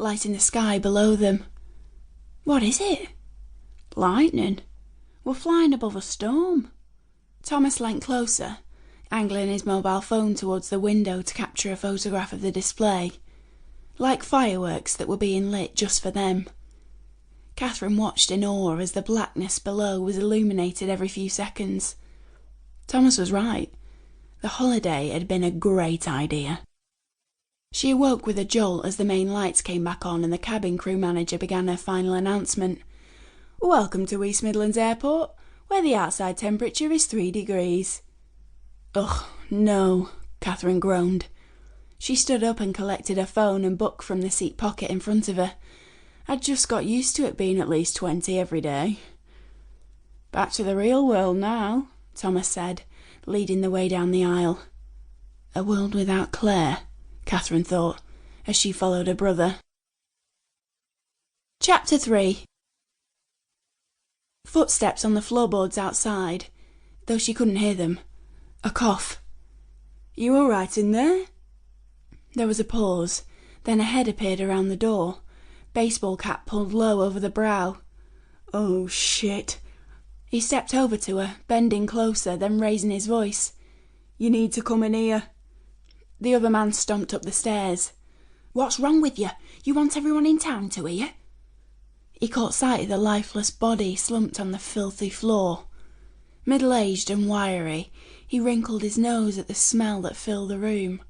lighting the sky below them. "What is it?" "Lightning. We're flying above a storm." Thomas leant closer, angling his mobile phone towards the window to capture a photograph of the display, like fireworks that were being lit just for them. Catherine watched in awe as the blackness below was illuminated every few seconds. Thomas was right. The holiday had been a great idea. She awoke with a jolt as the main lights came back on and the cabin crew manager began her final announcement. "Welcome to East Midlands Airport, where the outside temperature is 3 degrees. "Ugh, no," Catherine groaned. She stood up and collected her phone and book from the seat pocket in front of her. "I'd just got used to it being at least 20 every day." "Back to the real world now," Thomas said, leading the way down the aisle. A world without Claire, Catherine thought, as she followed her brother. Chapter 3. Footsteps on the floorboards outside, though she couldn't hear them. A cough. "You all right in there?" There was a pause, then a head appeared around the door, baseball cap pulled low over the brow. "Oh, shit." He stepped over to her, bending closer, then raising his voice. "You need to come in here." The other man stomped up the stairs. "What's wrong with you? You want everyone in town to hear?" He caught sight of the lifeless body slumped on the filthy floor. Middle-aged and wiry, he wrinkled his nose at the smell that filled the room.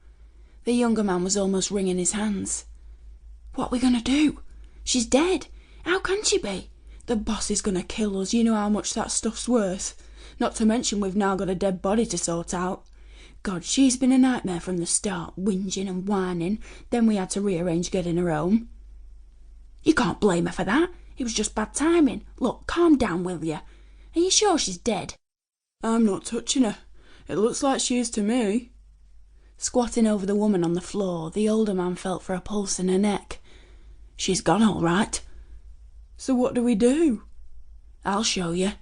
The younger man was almost wringing his hands. "What are we going to do? She's dead. How can she be? The boss is going to kill us. You know how much that stuff's worth. Not to mention we've now got a dead body to sort out. God, she's been a nightmare from the start, whinging and whining. Then we had to rearrange getting her home." "You can't blame her for that. It was just bad timing. Look, calm down, will you? Are you sure she's dead?" "I'm not touching her. It looks like she is to me." Squatting over the woman on the floor, the older man felt for a pulse in her neck. "She's gone all right." "So what do we do?" "I'll show you."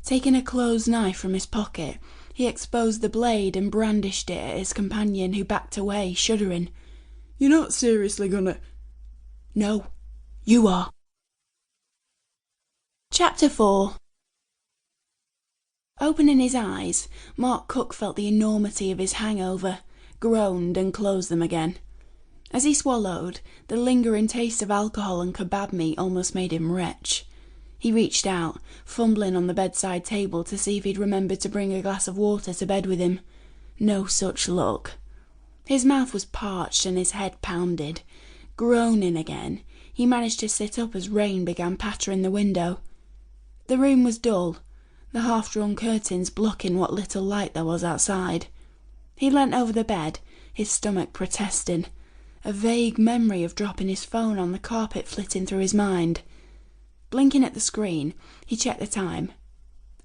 Taking a closed knife from his pocket, he exposed the blade and brandished it at his companion, who backed away, shuddering. "You're not seriously gonna—" "No, you are." Chapter 4. Opening his eyes, Mark Cook felt the enormity of his hangover, groaned and closed them again. As he swallowed, the lingering taste of alcohol and kebab meat almost made him retch. He reached out, fumbling on the bedside table to see if he'd remembered to bring a glass of water to bed with him. No such luck. His mouth was parched and his head pounded. Groaning again, he managed to sit up as rain began pattering the window. The room was dull, the half-drawn curtains blocking what little light there was outside. He leant over the bed, his stomach protesting, a vague memory of dropping his phone on the carpet flitting through his mind. Blinking at the screen, he checked the time.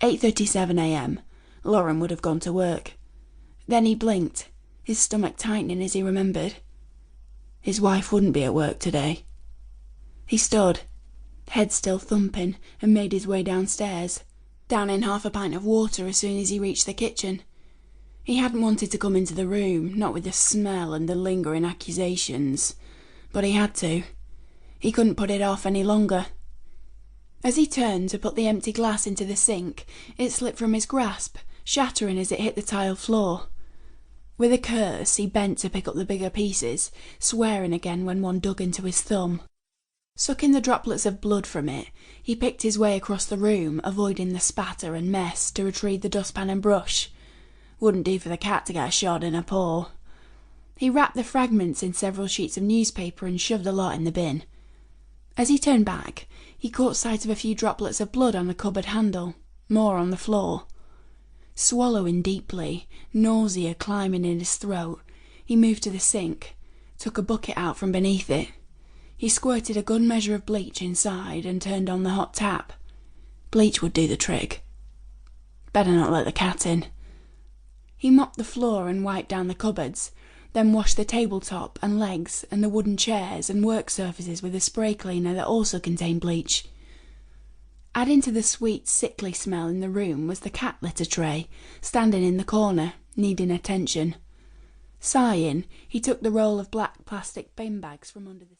8:37 a.m. Lauren would have gone to work. Then he blinked, his stomach tightening as he remembered. His wife wouldn't be at work today. He stood, head still thumping, and made his way downstairs, downing half a pint of water as soon as he reached the kitchen. He hadn't wanted to come into the room, not with the smell and the lingering accusations, but he had to. He couldn't put it off any longer. As he turned to put the empty glass into the sink, it slipped from his grasp, shattering as it hit the tile floor. With a curse, he bent to pick up the bigger pieces, swearing again when one dug into his thumb. Sucking the droplets of blood from it, he picked his way across the room, avoiding the spatter and mess, to retrieve the dustpan and brush. Wouldn't do for the cat to get a shot in her paw. He wrapped the fragments in several sheets of newspaper and shoved the lot in the bin. As he turned back, he caught sight of a few droplets of blood on the cupboard handle, more on the floor. Swallowing deeply, nausea climbing in his throat, he moved to the sink, took a bucket out from beneath it. He squirted a good measure of bleach inside and turned on the hot tap. Bleach would do the trick. Better not let the cat in. He mopped the floor and wiped down the cupboards, then washed the tabletop and legs and the wooden chairs and work surfaces with a spray cleaner that also contained bleach. Adding to the sweet, sickly smell in the room was the cat litter tray, standing in the corner, needing attention. Sighing, he took the roll of black plastic bin bags from under the